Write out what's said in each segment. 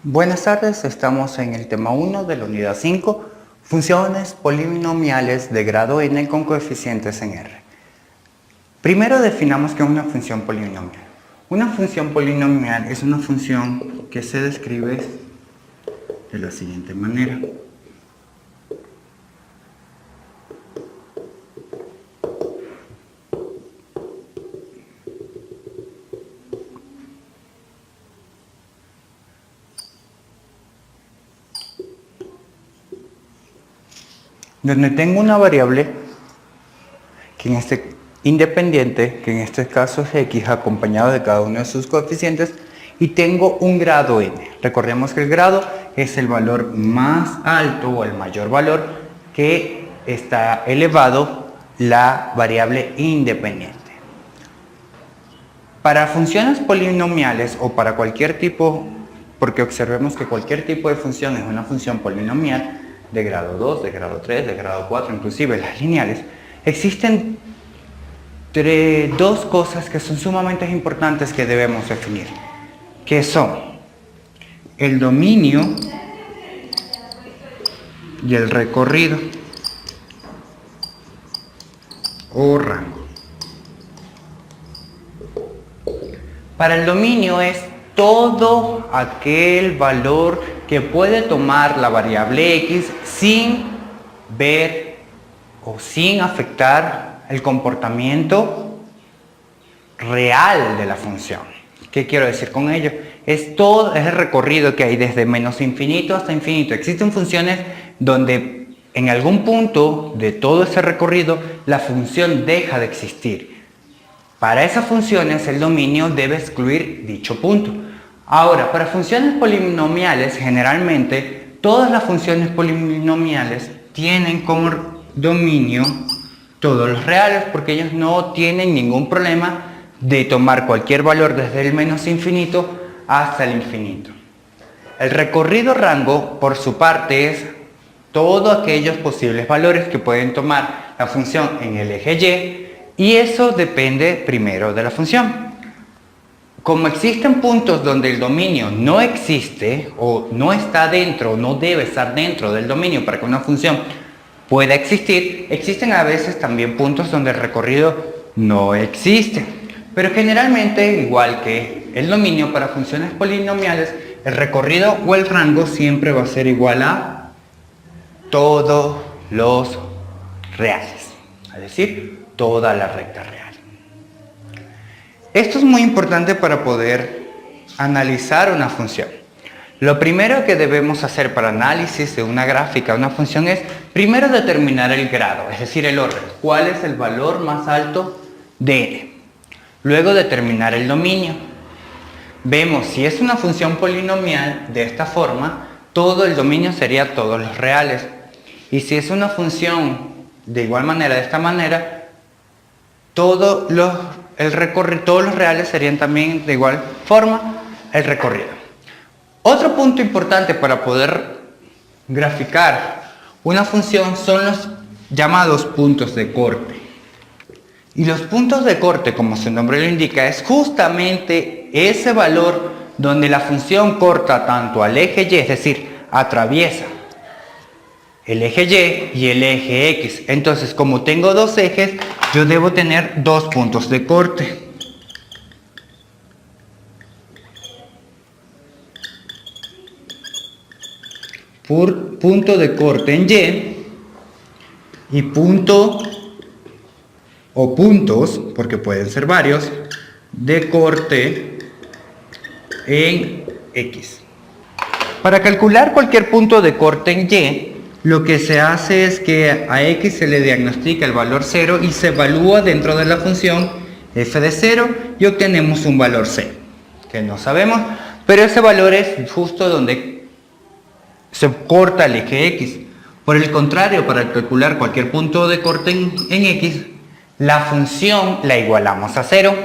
Buenas tardes, estamos en el tema 1 de la unidad 5, funciones polinomiales de grado n con coeficientes en R. Primero definamos qué es una función polinomial. Una función polinomial es una función que se describe de la siguiente manera. Donde tengo una variable independiente, que en este caso es x, acompañado de cada uno de sus coeficientes, y tengo un grado n. Recordemos que el grado es el valor más alto o el mayor valor que está elevado la variable independiente. Para funciones polinomiales o para cualquier tipo, porque observemos que cualquier tipo de función es una función polinomial, de grado 2, de grado 3, de grado 4, inclusive las lineales, existen dos cosas que son sumamente importantes que debemos definir, que son el dominio y el recorrido o rango. Para el dominio es todo aquel valor que puede tomar la variable x sin ver o sin afectar el comportamiento real de la función. ¿Qué quiero decir con ello? Es el recorrido que hay desde menos infinito hasta infinito. Existen funciones donde en algún punto de todo ese recorrido la función deja de existir. Para esas funciones el dominio debe excluir dicho punto. Ahora, para funciones polinomiales, generalmente todas las funciones polinomiales tienen como dominio todos los reales, porque ellos no tienen ningún problema de tomar cualquier valor desde el menos infinito hasta el infinito. El recorrido rango, por su parte, es todos aquellos posibles valores que pueden tomar la función en el eje y eso depende primero de la función. Como existen puntos donde el dominio no existe o no está dentro o no debe estar dentro del dominio para que una función pueda existir, existen a veces también puntos donde el recorrido no existe. Pero generalmente, igual que el dominio para funciones polinomiales, el recorrido o el rango siempre va a ser igual a todos los reales, es decir, toda la recta real. Esto es muy importante para poder analizar una función. Lo primero que debemos hacer para análisis de una gráfica de una función es primero determinar el grado, es decir, el orden. ¿Cuál es el valor más alto de n? Luego determinar el dominio. Vemos si es una función polinomial de esta forma, todo el dominio sería todos los reales. Y si es una función de igual manera, de esta manera, todos los reales serían también de igual forma el recorrido. Otro punto importante para poder graficar una función son los llamados puntos de corte. Y los puntos de corte, como su nombre lo indica, es justamente ese valor donde la función corta tanto al eje y, es decir, atraviesa el eje y el eje X. Entonces, como tengo dos ejes, yo debo tener dos puntos de corte. Punto de corte en Y punto o puntos, porque pueden ser varios, de corte en X. Para calcular cualquier punto de corte en Y, lo que se hace es que a x se le diagnostica el valor 0 y se evalúa dentro de la función f de 0 y obtenemos un valor c, que no sabemos, pero ese valor es justo donde se corta el eje x. Por el contrario, para calcular cualquier punto de corte en x, la función la igualamos a 0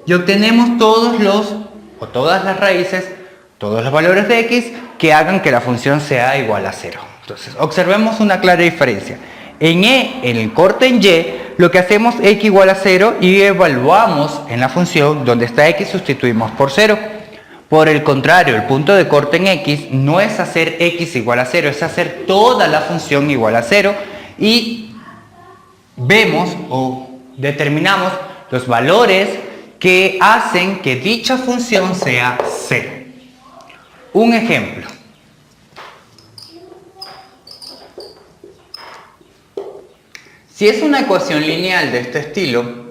y obtenemos todas las raíces, todos los valores de x que hagan que la función sea igual a 0. Entonces, observemos una clara diferencia. En el corte en Y, lo que hacemos es x igual a 0 y evaluamos en la función donde está x, sustituimos por 0. Por el contrario, el punto de corte en x no es hacer x igual a 0, es hacer toda la función igual a 0 y vemos o determinamos los valores que hacen que dicha función sea 0. Un ejemplo. Si es una ecuación lineal de este estilo,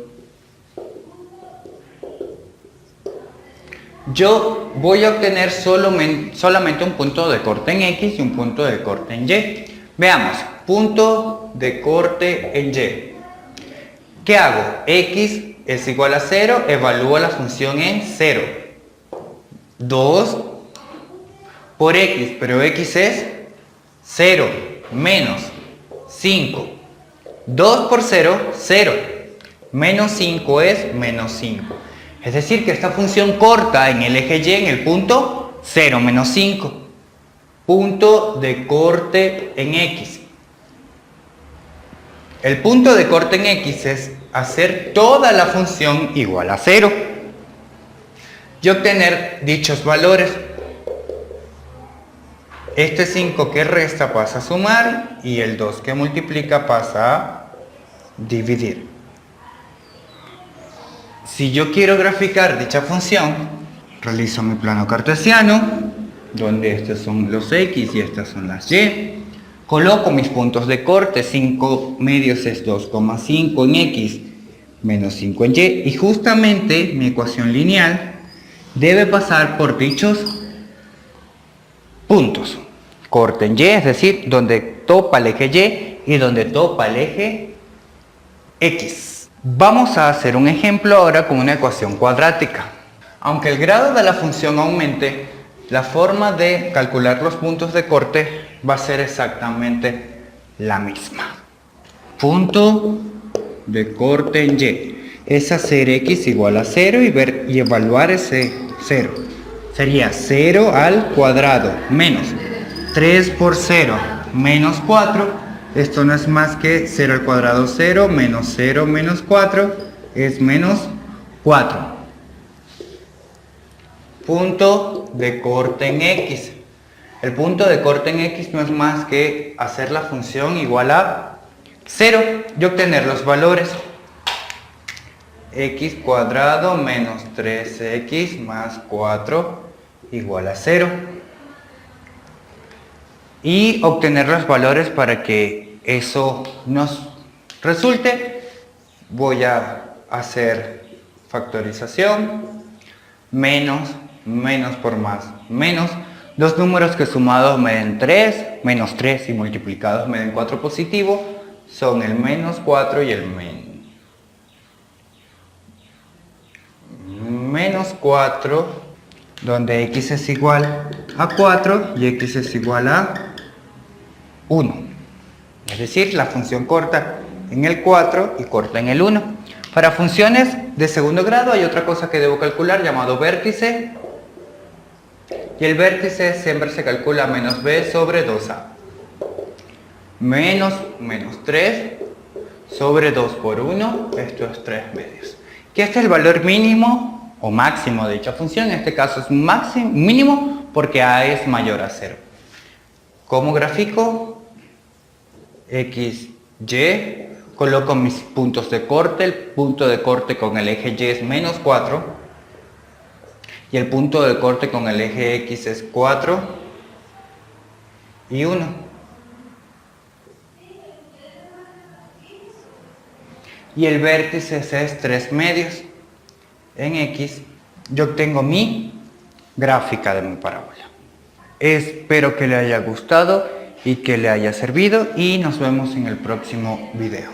yo voy a obtener solamente un punto de corte en X y un punto de corte en Y. Veamos, punto de corte en Y. ¿Qué hago? X es igual a 0, evalúo la función en 0. 2 por X, pero X es 0, menos 5. 2 por 0, 0. Menos 5 es menos 5. Es decir, que esta función corta en el eje Y en el punto 0, menos 5. Punto de corte en X. El punto de corte en X es hacer toda la función igual a 0 y obtener dichos valores. Este 5 que resta pasa a sumar y el 2 que multiplica pasa a dividir. Si yo quiero graficar dicha función, realizo mi plano cartesiano, donde estos son los X y estas son las Y. Coloco mis puntos de corte, 5 medios es 2,5 en X, menos 5 en Y. Y justamente mi ecuación lineal debe pasar por dichos puntos. Corte en Y, es decir, donde topa el eje Y y donde topa el eje X. Vamos a hacer un ejemplo ahora con una ecuación cuadrática. Aunque el grado de la función aumente, la forma de calcular los puntos de corte va a ser exactamente la misma. Punto de corte en Y es hacer X igual a 0 y evaluar ese 0. Sería 0 al cuadrado menos 3 por 0 menos 4. Esto no es más que 0 al cuadrado 0 menos 4 es menos 4. Punto de corte en X. El punto de corte en X no es más que hacer la función igual a 0 y obtener los valores. X cuadrado menos 3x más 4 igual a 0. Y obtener los valores para que eso nos resulte, voy a hacer factorización, menos por más, menos. Dos números que sumados me den 3, menos 3 y multiplicados me den 4 positivo, son el menos 4 y el menos 4, donde x es igual a 4 y x es igual a 1. Es decir, la función corta en el 4 y corta en el 1. Para funciones de segundo grado hay otra cosa que debo calcular llamado vértice. Y el vértice siempre se calcula menos b sobre 2a. Menos 3 sobre 2 por 1, esto es 3 medios. Que este es el valor mínimo o máximo de dicha función. En este caso es mínimo porque a es mayor a 0. ¿Cómo grafico? X, Y, coloco mis puntos de corte. El punto de corte con el eje Y es menos 4 y el punto de corte con el eje X es 4 y 1. Y el vértice es 3 medios en X. Yo obtengo mi gráfica de mi parábola. Espero que le haya gustado y que le haya servido y nos vemos en el próximo video.